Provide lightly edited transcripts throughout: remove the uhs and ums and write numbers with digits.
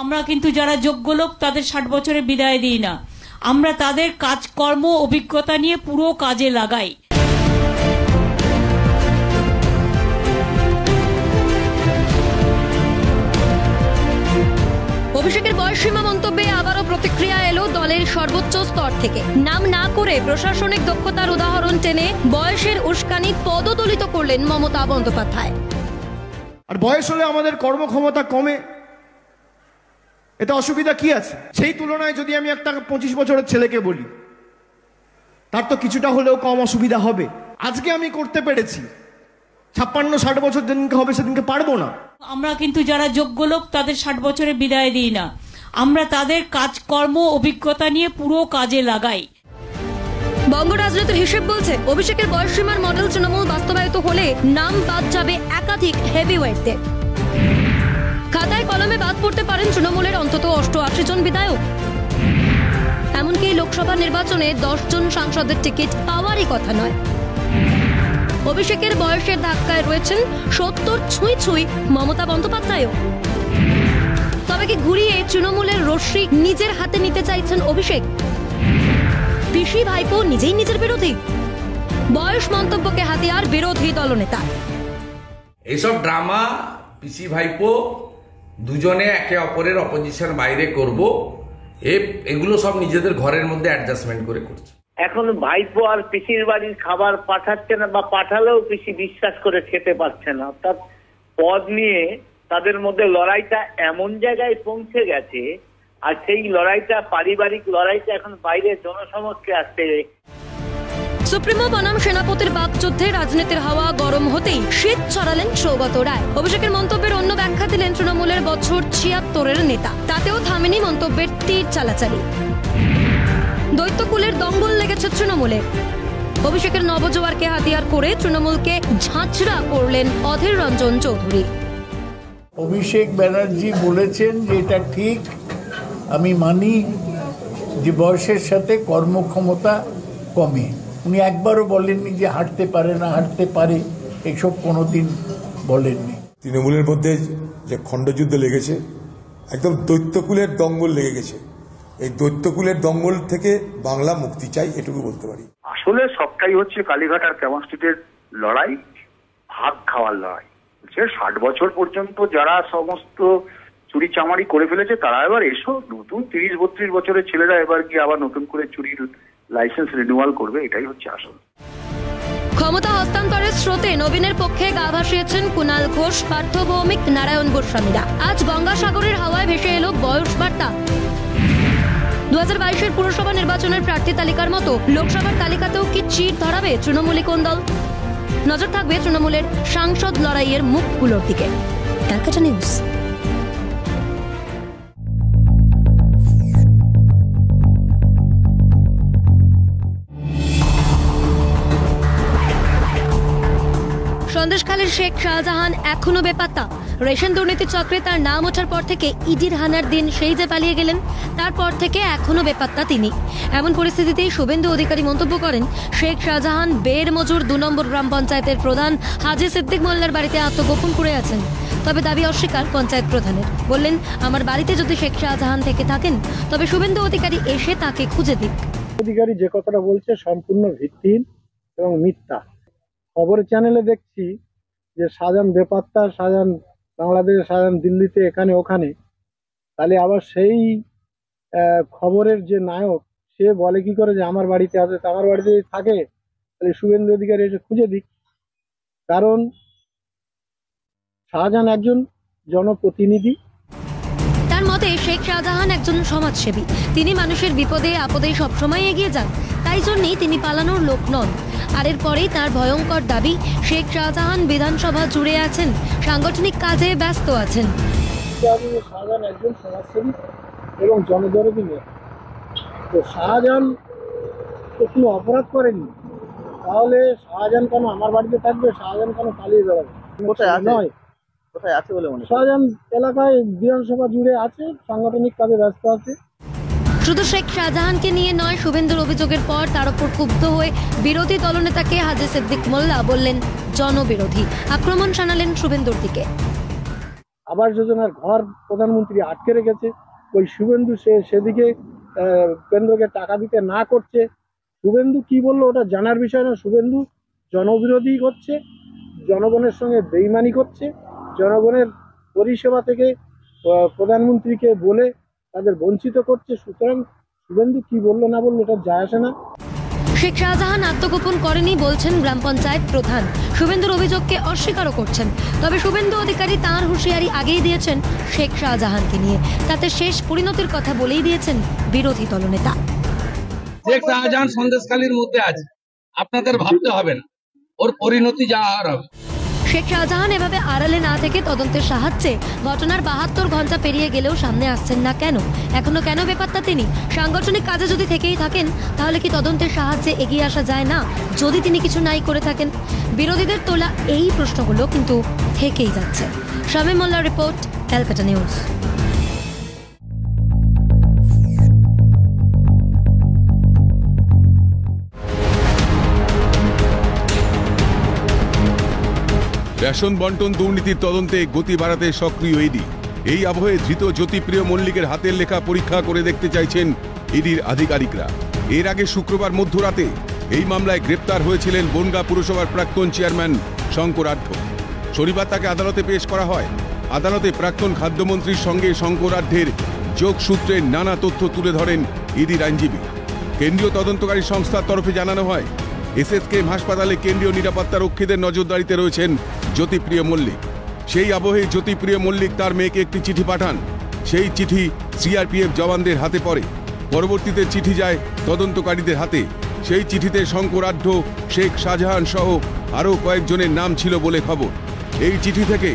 আমরা কিন্তু যারা যোগ্য লোক তাদের 60 বছরে বিদায় দিই না, আমরা তাদের কাজকর্ম অভিজ্ঞতা নিয়ে পুরো কাজে লাগাই। অভিষেকের বয়সসীমা মন্তব্যে আবারও প্রতিক্রিয়া এলো দলের সর্বোচ্চ স্তর থেকে। নাম না করে প্রশাসনিক দক্ষতার উদাহরণ টেনে বয়সের উস্কানি পদদলিত করলেন মমতা বন্দ্যোপাধ্যায়। আর বয়স হলে আমাদের কর্মক্ষমতা কমে, এতে অসুবিধা কি আছে? সেই তুলনায় যদি আমি একটা 25 বছরের ছেলেকে বলি, তার তো কিছুটা হলেও কম অসুবিধা হবে। আজকে আমি করতে পেরেছি, 56-60 বছর যেদিনকে হবে সেদিনকে পারবো না। আমরা কিন্তু যারা যোগ্য লোক তাদের 60 বছরে বিদায় দিই না, আমরা তাদের কাজকর্ম অভিজ্ঞতা নিয়ে পুরো কাজে লাগাই। বঙ্গ রাজনীতির হিসেব বলছে অভিষেকের বয়সসীমার মডেল তৃণমূল বাস্তবায়িত হলে নাম বাদ যাবে একাধিক হেভিওয়েটদের। খাতায় কলমে বাদ পড়তে পারেন তৃণমূলের অন্তত 88 জন বিধায়ক। এমনকি লোকসভা নির্বাচনে 10 জন সাংসদের টিকিট পাওয়ারই কথা নয়। অভিষেকের বয়সের ধাক্কায় রয়েছেন 70 ছুঁই ছুঁই মমতা বন্দ্যোপাধ্যায়ও। তবে কি ঘুরিয়ে তৃণমূলের রশ্মি নিজের হাতে নিতে চাইছেন অভিষেক? পিসি ভাইপো নিজেই নিজের বিরোধী? বয়স মন্তব্যকে হাতিয়ার বিরোধী দলনেতা। এইসব ড্রামা পিসি ভাইপো দুজনে একে অপরের অপোজিশন বাইরে করব, এগুলো সব নিজেদের ঘরের মধ্যে অ্যাডজাস্টমেন্ট করে করছে। এখন ভাইপো আর পিসির বাড়ির খাবার পাঠাচ্ছে না, বা পাঠালেও পিসি বিশ্বাস করে খেতে পারছে না। অর্থাৎ পদ নিয়ে তাদের মধ্যে লড়াইটা এমন জায়গায় পৌঁছে গেছে, আর সেই লড়াইটা পারিবারিক লড়াইটা এখন বাইরে জনসমক্ষে আসছে। সুপ্রিমো বনাম সেনাপতির বাকযুদ্ধে রাজনীতির হাওয়া গরম হতেই শীত ছড়ালেন সৌগত রায়। অভিষেকের মন্তব্যের অন্য ব্যাখ্যা দিলেন তৃণমূলের বছর 76-এর নেতা। তাতেও থামেনি মন্তব্যের তীর চালাচালি। দৈত্যকুলের দঙ্গল লেগেছে তৃণমূলে। অভিষেকের নবজোয়ারকে হাতিয়ার করে তৃণমূলকে ঝাঁঝরা করলেন অধীর রঞ্জন চৌধুরী। অভিষেক ব্যানার্জি বলেছেন যে এটা ঠিক, আমি মানি যে বয়সের সাথে কর্মক্ষমতা কমে। উনি একবারও বলেননি যে হাঁটতে পারে না, হাঁটতে পারে, এসব কোনোদিন বলেননি। তৃণমূলের মধ্যে যে খণ্ডযুদ্ধ লেগেছে, একদম দৈত্যকুলের দঙ্গল লেগে গেছে। এই দৈত্যকুলের দঙ্গল থেকে বাংলা মুক্তি চাই, এটুকু বলতে পারি। আসলে সবটাই হচ্ছে কালীঘাট আর কেমন স্ট্রিটের লড়াই, ভাগ খাওয়ার লড়াই। 60 বছর পর্যন্ত যারা সমস্ত চুরি চামারি করে ফেলেছে তারা এবার এসো, নতুন 30-32 বছরের ছেলেরা এবার গিয়ে আবার নতুন করে চুরির লাইসেন্স রিনিউয়াল করবে, এটাই হচ্ছে আসল। ক্ষমতা হস্তান্তরের স্রোতে নবীনের পক্ষে গা ভাসিয়েছেন কুণাল ঘোষ, পার্থ ভৌমিক, নারায়ণ গোস্বামীরা। আজ গঙ্গাসাগরের হাওয়ায় ভেসে এলো বয়স বার্তা। 2022-এর পুরসভা নির্বাচনের প্রার্থী তালিকার মতো লোকসভার তালিকাতেও কি চির ধরাবে তৃণমূলী কোন দল? নজর থাকবে তৃণমূলের সাংসদ লড়াইয়ের মুখগুলোর দিকে। ক্যালকাটা নিউজ। সন্দেশখালীর শেখ শাহজাহান এখনো বেপাত্তা। রেশন দুর্নীতি চক্রে তার নাম ওঠার পর থেকে ইডির হানার দিন সেই যে পালিয়ে গেলেন, তারপর থেকে এখনো বেপাত্তা তিনি। এমন পরিস্থিতিতেই শুভেন্দু অধিকারী মন্তব্য করেন, শেখ শাহজাহান বের মজুর 2 নম্বর গ্রাম পঞ্চায়েতের প্রধান হাজি সিদ্দিক মোল্লার বাড়িতে আত্মগোপন করে আছেন। তবে দাবি অস্বীকার পঞ্চায়েত প্রধানের। বললেন, আমার বাড়িতে যদি শেখ শাহজাহান থেকে থাকেন তবে শুভেন্দু অধিকারী এসে তাকে খুঁজে দিক। অধিকারী যে কথাটা বলছে সম্পূর্ণ ভিত্তিহীন এবং মিথ্যা। খবরের চ্যানেলে দেখছি যে শাহজাহান বেপাত্তা, শাহজাহান বাংলাদেশে, শাহজাহান দিল্লিতে, এখানে ওখানে। তাহলে আবার সেই খবরের যে নায়ক সে বলে কি করে যে আমার বাড়িতে আছে? আমার বাড়িতে থাকে তাহলে শুভেন্দু অধিকারী এসে খুঁজে দিক। কারণ শাহজাহান একজন জনপ্রতিনিধি। তার মতে শেখ শাহজাহান একজন সমাজসেবী। তিনি মানুষের বিপদে আপদে সবসময় এগিয়ে যান, তাই জন্যই তিনি পালানোর লোক নন। আর এরপরেই তার ভয়ঙ্কর দাবি, শেখ শাহজাহান বিধানসভা জুড়ে আছেন, সাংগঠনিক কাজে ব্যস্ত আছেন। শাহজাহান একজন সমাজসেবী এবং জনদরদী মেয়ে। তো শাহজাহান তো কোনো অপরাধ করেনি, তাহলে শাহজাহান কেন আমার বাড়িতে থাকবে? শাহজাহান কেন পালিয়ে বেড়াবে? নয়, কোথায় আছে বলে মনে হয়? শাহজাহান এলাকায় বিধানসভা জুড়ে আছে, সাংগঠনিক কাজে ব্যস্ত আছে। শুধু শেখ শাহজাহানকে নিয়ে নয়, শুভেন্দুর অভিযোগের পর তার উপর ক্ষুব্ধ হয়ে বিরোধী দলনেতাকে হাজি সিদ্দিক মোল্লা বললেন জনবিরোধী। আক্রমণ শানালেন শুভেন্দুর দিকে। আবাস যোজনার ঘর প্রধানমন্ত্রী আটকে রেখেছে। ওই শুভেন্দু সেদিকে কেন্দ্রকে টাকা দিতে না করছে। শুভেন্দু কি বললো ওটা জানার বিষয় না। শুভেন্দু জনবিরোধী করছে, জনগণের সঙ্গে বেইমানি করছে, জনগণের পরিষেবা থেকে প্রধানমন্ত্রীকে বলে তাদের বঞ্চিত করছে। সুতরাং শুভেন্দু কি বললো না বললো এটা যায় আসে না। শেখ শাহজাহান আত্মগোপন করেনি বলছেন গ্রাম পঞ্চায়েত প্রধান। শুভেন্দুর অভিযোগকে অস্বীকারও করছেন। তবে শুভেন্দু অধিকারী তাঁর হুঁশিয়ারি আগেই দিয়েছেন শেখ শাহজাহানকে নিয়ে, তাতে শেষ পরিণতির কথা বলেই দিয়েছেন বিরোধী দলনেতা। শেখ শাহজাহান সন্দেশখালীর মধ্যে আছে, আপনাদের ভাবতে হবে না, ওর পরিণতি যা আর হবে। শেখ শাহজাহান এভাবে আড়ালে না থেকে তদন্তের সাহায্যে ঘটনার 72 ঘন্টা পেরিয়ে গেলেও সামনে আসছেন না কেন? এখনো কেন বেপাত্তা তিনি? সাংগঠনিক কাজে যদি থেকেই থাকেন তাহলে কি তদন্তের সাহায্যে এগিয়ে আসা যায় না যদি তিনি কিছু নাই করে থাকেন? বিরোধীদের তোলা এই প্রশ্নগুলো কিন্তু থেকেই যাচ্ছে। শামীম মোল্লার রিপোর্ট, ক্যালকাটা নিউজ। রেশন বন্টন দুর্নীতির তদন্তে গতি বাড়াতে সক্রিয় ইডি। এই আবহে ধৃত জ্যোতিপ্রিয় মল্লিকের হাতের লেখা পরীক্ষা করে দেখতে চাইছেন ইডির আধিকারিকরা। এর আগে শুক্রবার মধ্যরাতে এই মামলায় গ্রেপ্তার হয়েছিলেন বনগাঁ পুরসভার প্রাক্তন চেয়ারম্যান শঙ্কর আঢ্য। শনিবার তাকে আদালতে পেশ করা হয়। আদালতে প্রাক্তন খাদ্যমন্ত্রীর সঙ্গে শঙ্কর আঢ্যের যোগসূত্রের নানা তথ্য তুলে ধরেন ইডির আইনজীবী। কেন্দ্রীয় তদন্তকারী সংস্থার তরফে জানানো হয়, এসএসকেএম হাসপাতালে কেন্দ্রীয় নিরাপত্তা রক্ষীদের নজরদারিতে রয়েছেন জ্যোতিপ্রিয় মল্লিক। সেই আবহে জ্যোতিপ্রিয় মল্লিক তার মেয়েকে একটি চিঠি পাঠান। সেই চিঠি সিআরপিএফ জওয়ানদের হাতে পড়ে। পরবর্তীতে চিঠি যায় তদন্তকারীদের হাতে। সেই চিঠিতে শঙ্কর আঢ্য, শেখ শাহজাহান সহ আরও কয়েকজনের নাম ছিল বলে খবর। এই চিঠি থেকে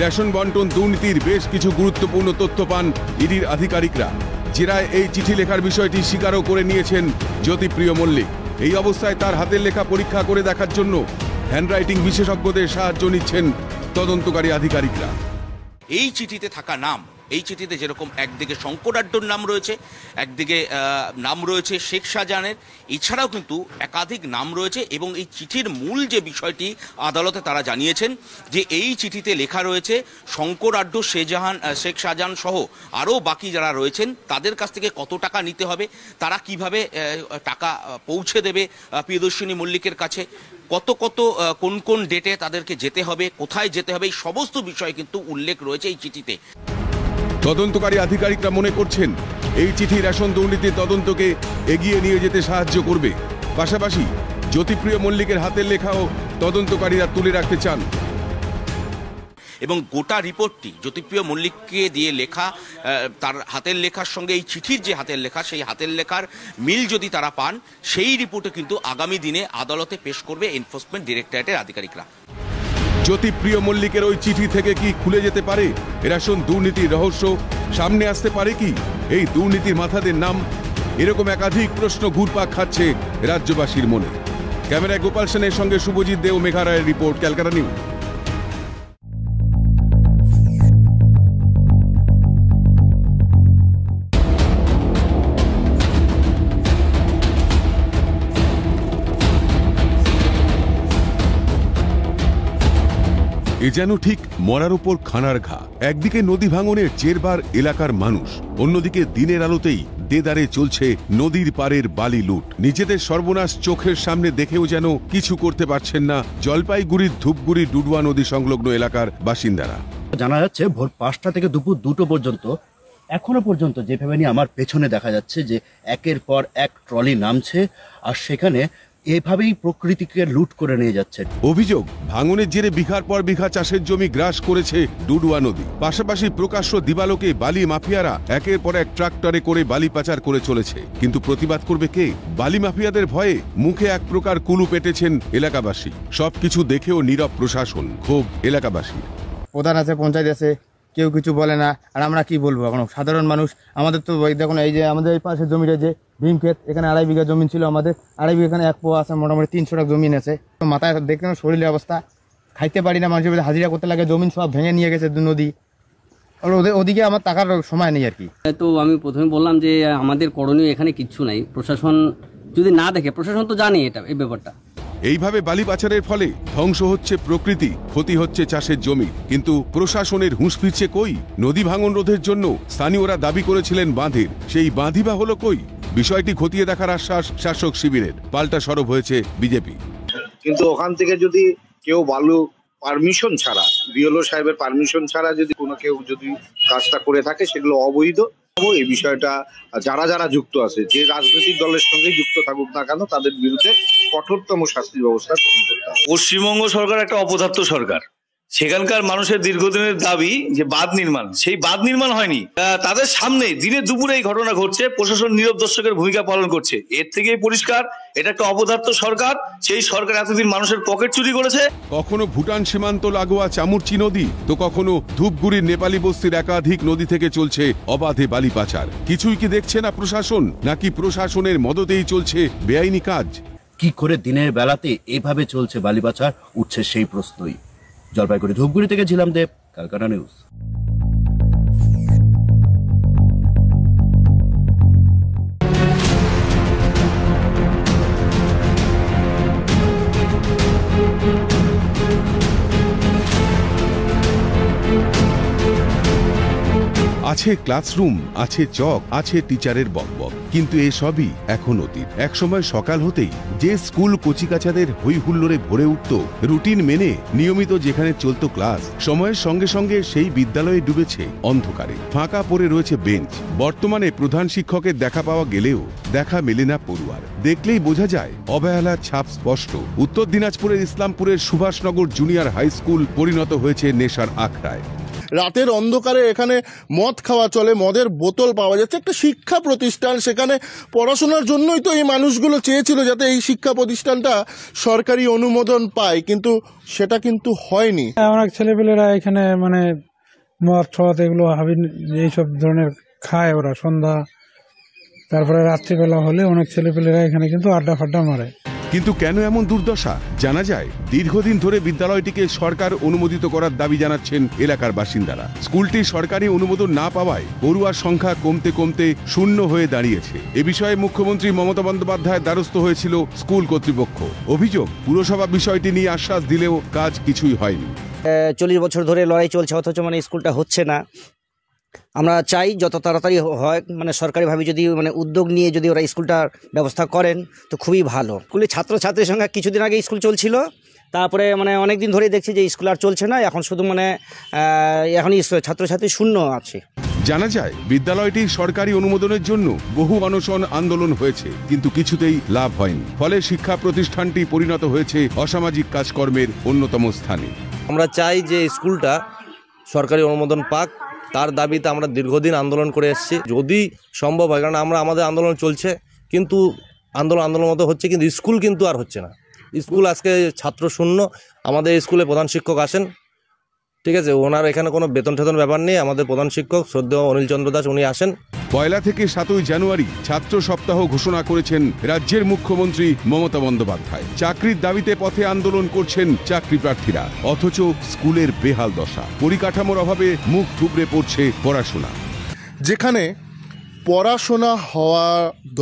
রেশন বন্টন দুর্নীতির বেশ কিছু গুরুত্বপূর্ণ তথ্য পান ইডির আধিকারিকরা। জেরায় এই চিঠি লেখার বিষয়টি স্বীকারও করে নিয়েছেন জ্যোতিপ্রিয় মল্লিক। এই অবস্থায় তার হাতের লেখা পরীক্ষা করে দেখার জন্য হ্যান্ডরাইটিং বিশেষজ্ঞদের সাহায্য নিচ্ছেন তদন্তকারী আধিকারিকরা। এই চিঠিতে থাকা নাম, এই চিঠিতে যেরকম একদিকে শঙ্কর আঢ্যর নাম রয়েছে, একদিকে নাম রয়েছে শেখ শাহজাহানের, এছাড়াও কিন্তু একাধিক নাম রয়েছে। এবং এই চিঠির মূল যে বিষয়টি আদালতে তারা জানিয়েছেন যে এই চিঠিতে লেখা রয়েছে শঙ্কর আঢ্য, শেখ শাহজাহান সহ আরও বাকি যারা রয়েছেন তাদের কাছ থেকে কত টাকা নিতে হবে, তারা কিভাবে টাকা পৌঁছে দেবে প্রিয়দর্শিনী মল্লিকের কাছে, কত কোন কোন ডেটে তাদেরকে যেতে হবে, কোথায় যেতে হবে, এই সমস্ত বিষয় কিন্তু উল্লেখ রয়েছে এই চিঠিতে। তদন্তকারী আধিকারিকরা মনে করছেন এই চিঠি রেশন দুর্নীতির তদন্তকে এগিয়ে নিয়ে যেতে সাহায্য করবে। পাশাপাশি জ্যোতিপ্রিয় মল্লিকের হাতের লেখাও তদন্তকারীরা তুলে রাখতে চান। এবং গোটা রিপোর্টটি জ্যোতিপ্রিয় মল্লিককে দিয়ে লেখা, তার হাতের লেখার সঙ্গে এই চিঠির যে হাতের লেখা, সেই হাতের লেখার মিল যদি তারা পান, সেই রিপোর্টে কিন্তু আগামী দিনে আদালতে পেশ করবে এনফোর্সমেন্ট ডিরেক্টরেটের আধিকারিকরা। জ্যোতিপ্রিয় মল্লিকের ওই চিঠি থেকে কি খুলে যেতে পারে রেশন দুর্নীতির রহস্য? সামনে আসতে পারে কি এই দুর্নীতির মাথাদের নাম? এরকম একাধিক প্রশ্ন ঘুরপাক খাচ্ছে রাজ্যবাসীর মনে। ক্যামেরায় গোপাল সেনের সঙ্গে শুভজিৎ দে ও মেঘা রায়ের রিপোর্ট, ক্যালকাটা নিউজ। এ যেন ঠিক মরার উপর খানার ঘা। একদিকে নদী ভাঙনের জেরবার এলাকার মানুষ, অন্যদিকে দিনের আলোতেই দেদারে চলছে নদীর পাড়ের বালি লুট। নিজেদের সর্বনাশ চোখের সামনে দেখেও যেন কিছু করতে পারছেন না জলপাইগুড়ির ধূপগুড়ি ডুডুয়া নদী সংলগ্ন এলাকার বাসিন্দারা। জানা যাচ্ছে ভোর 5টা থেকে দুপুর 2টো পর্যন্ত এখনো পর্যন্ত যেভাবে নিয়ে আমার পেছনে দেখা যাচ্ছে যে একের পর এক ট্রলি নামছে আর সেখানে এভাবেই প্রকৃতিকে লুট করে নিয়ে যাচ্ছে। অভিযোগ, ভাঙনের জেরে বিঘার পর বিঘা চাষের জমি গ্রাস করেছে ডুডুয়া নদী। পাশাপাশি প্রকাশ্য দিবালোকে বালি মাফিয়ারা একের পর এক ট্রাক্টরে করে বালি পাচার করে চলেছে। কিন্তু প্রতিবাদ করবে কে? বালি মাফিয়াদের ভয়ে মুখে এক প্রকার কুলু পেটেছেন এলাকাবাসী। সবকিছু দেখেও নীরব প্রশাসন, ক্ষোভ এলাকাবাসী। প্রধান আছে, পঞ্চায়েত আছে, কেউ কিছু বলে না। আর আমরা কি বলবো এখন সাধারণ মানুষ? আমাদের তো দেখুন, এই যে আমাদের এই পাশের জমিটা যে ভীমক্ষেত, এখানে 2.5 বিঘা জমি ছিল আমাদের। 2.5 বিঘা, এখানে 1 পোয়া আছে, মোটামুটি 300 টাকা জমিন আছে। মাথায় দেখতে শরীরের অবস্থা, খাইতে পারি না, মানুষের হাজিরা করতে লাগে, জমিন সব ভেঙে নিয়ে গেছে নদী। ওদিকে আমার টাকার সময় নেই আর কি। তো আমি প্রথমে বললাম যে আমাদের করণীয় এখানে কিচ্ছু নাই, প্রশাসন যদি না দেখে, প্রশাসন তো জানে এটা, এই ব্যাপারটা। এইভাবে বালি পাচারের ফলে ধ্বংস হচ্ছে প্রকৃতি, ক্ষতি হচ্ছে চাষের জমি, কিন্তু প্রশাসনের হুঁশ ফিরছে কই? নদী ভাঙন রোধের জন্য স্থানীয়রা দাবি করেছিলেন বাঁধের, সেই বাঁধই বা হলো কই? বিষয়টি খতিয়ে দেখার আশ্বাস শাসক শিবিরের, পাল্টা সরব হয়েছে বিজেপি। কিন্তু ওখান থেকে যদি কেউ বালু পারমিশন ছাড়া, বিএলও সাহেবের পারমিশন ছাড়া যদি কোনো কেউ যদি কাজটা করে থাকে, সেগুলো অবৈধ। এই বিষয়টা যারা যারা যুক্ত আছে, যে রাজনৈতিক দলের সঙ্গে যুক্ত থাকুক না কেন, তাদের বিরুদ্ধে কঠোরতম শাস্তির ব্যবস্থা গ্রহণ করতে হবে। পশ্চিমবঙ্গ সরকার একটা অপদার্থ সরকার। সেখানকার মানুষের দীর্ঘদিনের দাবি যে বাঁধ নির্মাণ, সেই বাঁধ নির্মাণ হয়নি। তাদের সামনে দিনে দুপুরে এই ঘটনা ঘটছে, প্রশাসন নীরব দর্শকের ভূমিকা পালন করছে। এর থেকেই পরিষ্কার এটা একটা অপদার্থ সরকার। সেই সরকার এতদিন মানুষের পকেট চুরি করেছে। কখনো ভুটান সীমান্ত লাগোয়া চামুরচি নদী, তো কখনো ধূপগুড়ির নেপালি বস্তির একাধিক নদী থেকে চলছে অবাধে বালি পাচার। কিছুই কি দেখছে না প্রশাসন, নাকি প্রশাসনের মদতেই চলছে বেআইনি কাজ? কি করে দিনের বেলাতে এভাবে চলছে বালি পাচার, উঠছে সেই প্রশ্নই। জলপাইগুড়ি ধূপগুড়ি থেকে ঝিলাম দেব, ক্যালকাটা নিউজ। আছে ক্লাসরুম, আছে চক, আছে টিচারের বকবক, কিন্তু এসবই এখন অতীত। একসময় সকাল হতেই যে স্কুল কচিকাচাদের হই হুল্লোড়ে ভরে উঠত, রুটিন মেনে নিয়মিত যেখানে চলত ক্লাস, সময়ের সঙ্গে সঙ্গে সেই বিদ্যালয়ে ডুবেছে অন্ধকারে। ফাঁকা পড়ে রয়েছে বেঞ্চ। বর্তমানে প্রধান শিক্ষকের দেখা পাওয়া গেলেও দেখা মেলে না পড়ুয়ার। দেখলেই বোঝা যায় অবহেলার ছাপ স্পষ্ট। উত্তর দিনাজপুরের ইসলামপুরের সুভাষনগর জুনিয়র হাই স্কুল পরিণত হয়েছে নেশার আখড়ায়। রাতের অন্ধকারে এখানে মদ খাওয়া চলে, মদের বোতল পাওয়া যাচ্ছে। একটা শিক্ষা প্রতিষ্ঠান, সেখানে পড়াশোনার জন্যই তো এই মানুষগুলো চেয়েছিল যাতে এই শিক্ষা প্রতিষ্ঠানটা সরকারি অনুমোদন পায়, কিন্তু সেটা কিন্তু হয়নি। অনেক ছেলেপেলেরা এখানে মানে মদ ঠদ এগুলো হাবিন এইসব ধরনের খায় ওরা। সন্ধ্যা তারপরে রাত্রিবেলা হলে অনেক ছেলেপেলেরা এখানে কিন্তু আড্ডা ফাড্ডা মারে। কিন্তু কেন এমন দুর্দশা? জানা যায়, দীর্ঘদিন ধরে বিদ্যালয়টিকে সরকার অনুমোদিত করার দাবি জানাচ্ছেন এলাকার বাসিন্দারা। স্কুলটি সরকারি অনুমোদন না পাওয়ায় পড়ুয়ার সংখ্যা কমতে কমতে শূন্য হয়ে দাঁড়িয়েছে। এ বিষয়ে মুখ্যমন্ত্রী মমতা বন্দ্যোপাধ্যায়ের দ্বারস্থ হয়েছিল স্কুল কর্তৃপক্ষ। অভিযোগ, পুরসভা বিষয়টি নিয়ে আশ্বাস দিলেও কাজ কিছুই হয়নি। 40 বছর ধরে লড়াই চলছে, অথচ মানে স্কুলটা হচ্ছে না। আমরা চাই যত তাড়াতাড়ি হয়, মানে সরকারিভাবে যদি মানে উদ্যোগ নিয়ে যদি ওরা স্কুলটার ব্যবস্থা করেন তো খুবই ভালো। স্কুলে ছাত্রছাত্রীর সংখ্যা কিছুদিন আগে স্কুল চলছিল, তারপরে মানে অনেক দিন ধরেই দেখছি যে স্কুল আর চলছে না। এখন শুধু মানে এখনই ছাত্রছাত্রী শূন্য আছে। জানা যায়, বিদ্যালয়টি সরকারি অনুমোদনের জন্য বহু অনশন আন্দোলন হয়েছে, কিন্তু কিছুতেই লাভ হয়নি। ফলে শিক্ষা প্রতিষ্ঠানটি পরিণত হয়েছে অসামাজিক কাজকর্মের অন্যতম স্থানে। আমরা চাই যে স্কুলটা সরকারি অনুমোদন পাক, তার দাবিতে আমরা দীর্ঘদিন আন্দোলন করে এসেছি। যদি সম্ভব হয়, কারণ আমাদের আন্দোলন চলছে, কিন্তু আন্দোলন মতো হচ্ছে, কিন্তু স্কুল কিন্তু আর হচ্ছে না। স্কুল আজকে ছাত্র শূন্য। আমাদের স্কুলে প্রধান শিক্ষক আসেন, ঠিক আছে, ওনার এখানে কোনো বেতন টেতন ব্যাপার নেই। আমাদের প্রধান শিক্ষক শ্রদ্ধেয় অনিল চন্দ্র দাস, উনি আসেন। 1 থেকে 7 জানুয়ারি ছাত্র সপ্তাহ ঘোষণা করেছেন রাজ্যের মুখ্যমন্ত্রী মমতা বন্দ্যোপাধ্যায়। চাকরির দাবিতে পথে আন্দোলন করছেন চাকরি প্রার্থীরা, অথচ স্কুলের বেহাল দশা। পরিকাঠামোর অভাবে মুখ থুবড়ে পড়ছে পড়াশোনা। যেখানে পড়াশোনা হওয়া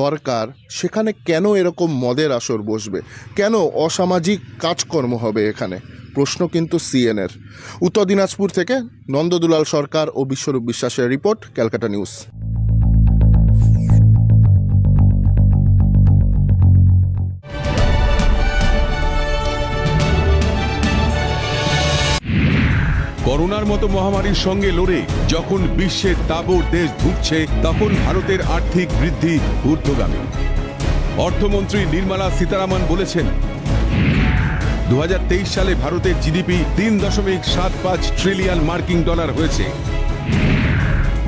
দরকার, সেখানে কেন এরকম মদের আসর বসবে? কেন অসামাজিক কাজকর্ম হবে এখানে? প্রশ্ন কিন্তু সিএনএর। উত্তর দিনাজপুর থেকে নন্দদুলাল সরকার ও বিশ্বরূপ বিশ্বাসের রিপোর্ট, ক্যালকাটা নিউজ। করোনার মতো মহামারীর সঙ্গে লড়ে যখন বিশ্বের তাবড় দেশ ধুঁকছে, তখন ভারতের আর্থিক বৃদ্ধি ঊর্ধ্বগামী। অর্থমন্ত্রী নির্মলা সীতারামন বলেছেন, 2023 সালে ভারতের জিডিপি 3.75 ট্রিলিয়ন মার্কিন ডলার হয়েছে,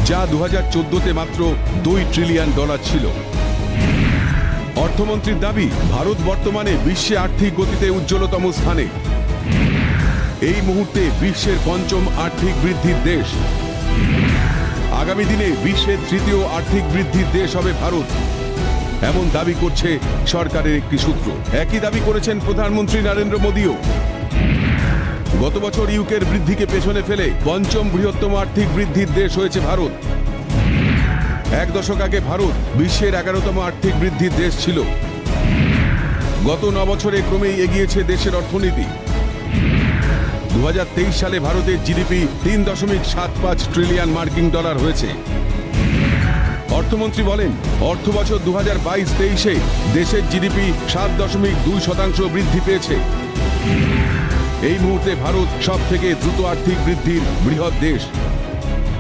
যা 2014-তে মাত্র 2 ট্রিলিয়ন ডলার ছিল। অর্থমন্ত্রীর দাবি, ভারত বর্তমানে বিশ্বে আর্থিক গতিতে উজ্জ্বলতম স্থানে। এই মুহূর্তে বিশ্বের 5ম আর্থিক বৃদ্ধির দেশ। আগামী দিনে বিশ্বের 3য় আর্থিক বৃদ্ধির দেশ হবে ভারত, এমন দাবি করছে সরকারের একটি সূত্র। একই দাবি করেছেন প্রধানমন্ত্রী নরেন্দ্র মোদীও। গত বছর ইউকের বৃদ্ধিকে পেছনে ফেলে 5ম বৃহত্তম আর্থিক বৃদ্ধির দেশ হয়েছে ভারত। 1 দশক আগে ভারত বিশ্বের 11তম আর্থিক বৃদ্ধির দেশ ছিল। গত 9 বছরে ক্রমেই এগিয়েছে দেশের অর্থনীতি। 2023 সালে ভারতের জিডিপি 3.75 ট্রিলিয়ন মার্কিন ডলার হয়েছে। অর্থমন্ত্রী বলেন, অর্থ বছর 2022-23-এ দেশের জিডিপি 7.2% বৃদ্ধি পেয়েছে। এই মুহূর্তে ভারত সবথেকে দ্রুত আর্থিক বৃদ্ধির বৃহৎ দেশ।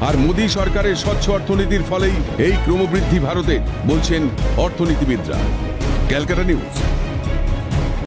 আর মোদী সরকারের স্বচ্ছ অর্থনীতির ফলেই এই ক্রমবৃদ্ধি ভারতে, বলছেন অর্থনীতিবিদরা। ক্যালকাটা নিউজ।